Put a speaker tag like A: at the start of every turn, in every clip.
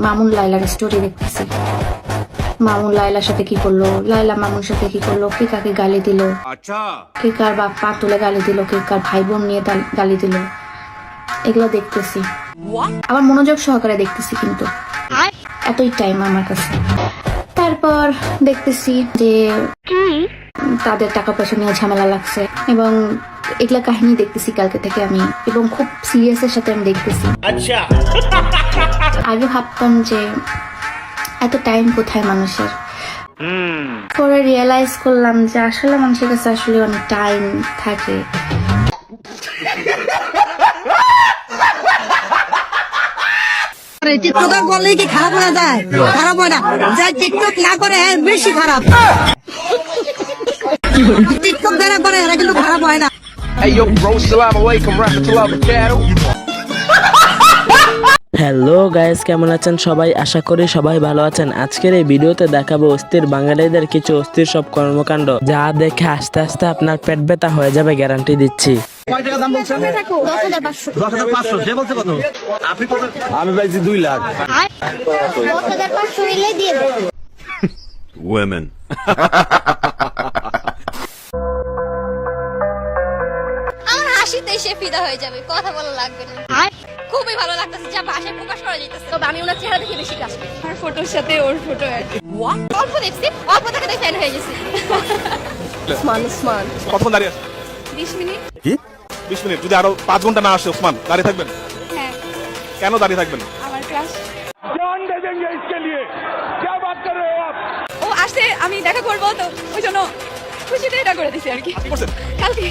A: মামুন লাইলার স্টোরি দেখতেছি। মামুন লাইলার সাথে কি করলো, লাইলা মামুন সাথে কি করলো, কে কাকে গালি দিল, কে কার বাপ পা তুলে গালি দিল, কে কার ভাই বোন নিয়ে গালি দিল, এগুলো দেখতেছি। আবার মনোযোগ সহকারে দেখতেছি, কিন্তু এতই টাইম আমার কাছে। তারপর দেখতেছি যে তাদের টাকা পয়সা নিয়ে ঝামেলা লাগছে, এবং এগুলা কাহিনী দেখতেছি কালকে থেকে আমি, এবং খুব সিরিয়াসের সাথে আমি দেখতেছি। আগে ভাবতাম যে এত টাইম কোথায় মানুষের, পরে রিয়েলাইজ করলাম যে আসলে মানুষের কাছে আসলে অনেক টাইম থাকে।
B: টিকটক করলে কি খারাপ হয়ে যায়? খারাপ হয় না, যা টিকটক না করে বেশি খারাপ। টিকটক যারা করে এরা কিন্তু খারাপ হয় না।
C: হ্যালো গাইস, কেমন আছেন সবাই? আশা করি সবাই ভালো আছেন। আজকের এই ভিডিওতে দেখাবো অস্থির বাঙালিদের কিছু অস্থির সব কর্মকাণ্ড, যা দেখে আস্তে আস্তে আপনার পেট ব্যথা হয়ে যাবে, গ্যারান্টি দিচ্ছি।
D: আমি পাইছি 2 লাখ। Women.
E: আমার হাসিতে সে ফিদা হয়ে যাবে, কথা বলা লাগবে না। খুবই ভালো লাগতেছে, যা ভাষায় প্রকাশ করা যাইতেছে। তবে আমি ওনার চেহারা দেখে বেশি কাজ করি। আমার ফটোর সাথে ওর ফটো অল্প দেখছি, অল্প থেকে দেখে ফ্যান হয়ে গেছি। ওসমান
F: কতক্ষণ দাঁড়িয়ে আছে?
E: 20 মিনিট।
F: কি 20 মিনিট? যদি আরো 5 ঘন্টা না আসে ওসমান, দাঁড়িয়ে থাকবেন?
E: হ্যাঁ।
F: কেন দাঁড়িয়ে থাকবেন?
E: আমার ক্লাস
F: জান দে দেंगे इसके लिए। क्या बात कर रहे हो आप?
E: ও আসছে, আমি দেখা করবো, তো ওই জন্য খুশিতে এটা করে দিছি আর কি। কালকে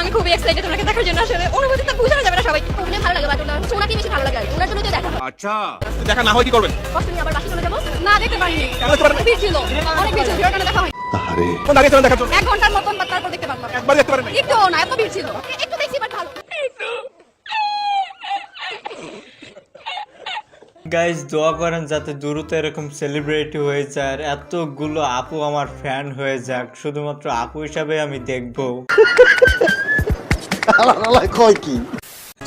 E: আমি খুবই এক্সাইটেড ওনাকে দেখার জন্য। আসলে অনুভূতিটা বোঝানো যাবে না সবাই। ওনাকে ভালো লাগে, বাট ওনাকে বেশি ভালো লাগে, ওনার জন্য তো দেখা।
F: আচ্ছা, দেখা না হয় কি করবেন?
E: কষ্ট নিয়ে আবার বাসি চলে যাবো। না, দেখতে পারিনি, ভিড় ছিল, অনেক ভিড় ছিল, ভিড়ের কারণে দেখা হয়।
F: আরে কোন দাঁড়িয়ে ছিলেন দেখার জন্য?
E: 1 ঘন্টার মতন, বা তারপর দেখতে পারলাম।
F: একবার দেখতে পারেন?
E: একটু না, এত ভিড় ছিল, একটু দেখছি, বাট ভালো।
G: গাইজ দোয়া করেন যাতে দ্রুত এরকম সেলিব্রিটি হয়ে যায়, আর এতগুলো আপু আমার ফ্যান হয়ে যাক। শুধুমাত্র আপু হিসাবে আমি দেখবো।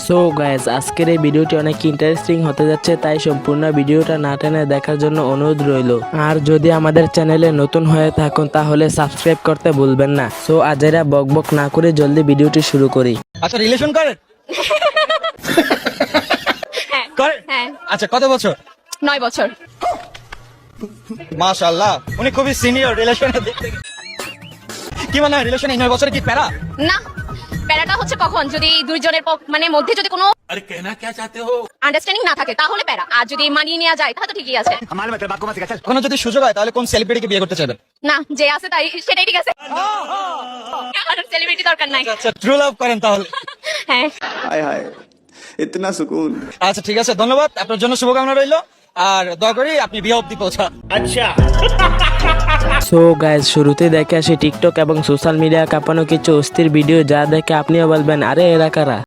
C: সো গাইজ, আজকের এই ভিডিওটি অনেক ইন্টারেস্টিং হতে যাচ্ছে, তাই সম্পূর্ণ ভিডিওটা না টেনে দেখার জন্য অনুরোধ রইল। আর যদি আমাদের চ্যানেলে নতুন হয়ে থাকুন তাহলে সাবস্ক্রাইব করতে ভুলবেন না। সো আজেরা বকবক না করে জলদি ভিডিওটি শুরু করি।
H: আচ্ছা, রিলেশন করেন?
E: হ্যাঁ।
H: আচ্ছা, কত বছর?
E: 9 বছর।
H: মাশাআল্লাহ, উনি খুবই সিনিয়র রিলেশনে দেখতে। কি মানে রিলেশনে 9 বছরে কি প্যারা?
E: না, প্যারাটা হচ্ছে কখন যদি দুইজনের মানে মধ্যে যদি কোনো আন্ডারস্ট্যান্ডিং না থাকে তাহলে প্যারা, আর যদি মানিয়ে নেওয়া যায় তাহলে তো ঠিকই আছে।
H: কোনো যদি সুযোগ হয় তাহলে কোন সেলিব্রিটিকে বিয়ে করতে চাইবেন?
E: না, যে আছে তাই সেটাই ঠিক আছে, আমার সেলিব্রিটি দরকার নাই।
H: আচ্ছা, ট্রু লাভ করেন তাহলে?
E: হ্যাঁ।
D: हाय हाय इतना सुकून।
H: আচ্ছা ঠিক আছে, ধন্যবাদ, আপনার জন্য শুভকামনা রইল, আর দোয়া করি আপনি বিয়ে অবধি পৌঁছান। আচ্ছা।
C: সো গাইজ, শুরুতে দেখে আসি টিকটক এবং সোশ্যাল মিডিয়া কাঁপানো কিছু অস্থির ভিডিও, যা দেখে আপনিও বলবেন আরে এরা কারা।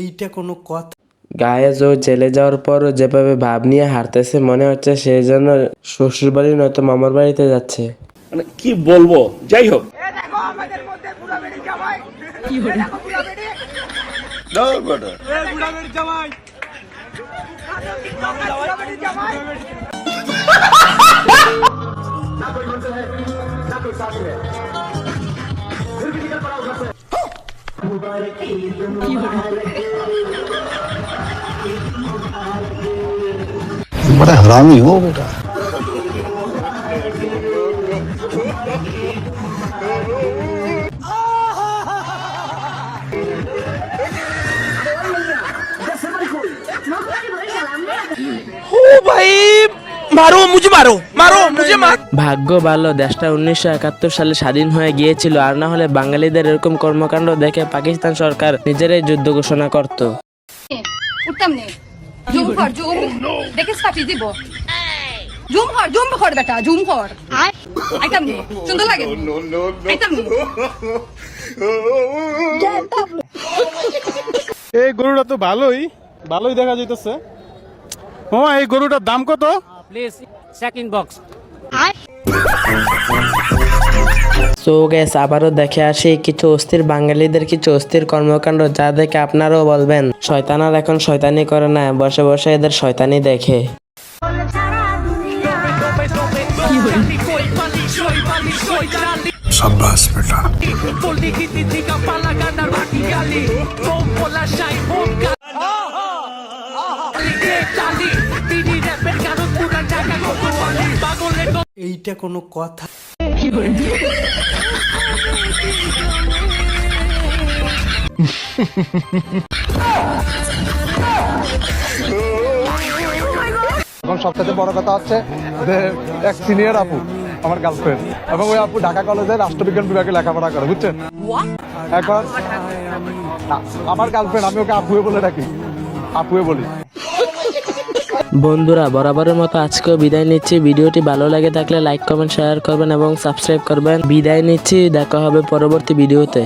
G: এইটা কোনো কথা?
C: গায়েজ ও জেলে যাওয়ার পরও যেভাবে ভাব নিয়ে হারতেছে, মনে হচ্ছে সে যেন শ্বশুর বাড়ি নয়তো মামার বাড়িতে যাচ্ছে।
I: মানে কি বলবো, যাই হোক।
D: बड़ा हरामी हो बेटा।
C: ভাগ্য ভালো দেশটা 1971 সালে স্বাধীন হয়ে গিয়েছিল, আর না হলে বাঙালিদের এরকম কর্মকাণ্ড দেখে পাকিস্তান সরকার নিজেরাই যুদ্ধ ঘোষণা করত।
E: উঠতাম নে, জুম কর, জুম দেখে ফাটি দিব। জুম কর বেটা, জুম কর। আইতাম নে, সুন্দর লাগে। আইতাম নে।
F: এই গরুটা তো ভালোই দেখা যাইতেছে। এই গরুটার দাম কত?
J: Please
H: checking box.
C: So gas আবারও দেখে আসি কিছু অস্থির বাঙালিদের কিছু অস্থির কর্মকাণ্ড, যা দেখে আপনারাও বলবেন শয়তান আর এখন শয়তানি করে না, বসে বসে এদের শয়তানি দেখে।
D: शाबाश बेटा।
C: এইটা কোনো কথা?
J: এখন সবচেয়ে বড় কথা হচ্ছে যে এক সিনিয়র আপু আমার গার্লফ্রেন্ড, এবং ওই আপু ঢাকা কলেজে রাষ্ট্রবিজ্ঞান বিভাগে লেখাপড়া করে, বুঝছেন? এখন আমার গার্লফ্রেন্ড, আমি ওকে আপুয়ে বলে ডাকি, আপুয়ে বলি।
C: বন্ধুরা বরাবরের মতো আজকেও বিদায় নিচ্ছি। ভিডিওটি ভালো লাগে থাকলে লাইক কমেন্ট শেয়ার করবেন এবং সাবস্ক্রাইব করবেন। বিদায় নিচ্ছি, দেখা হবে পরবর্তী ভিডিওতে।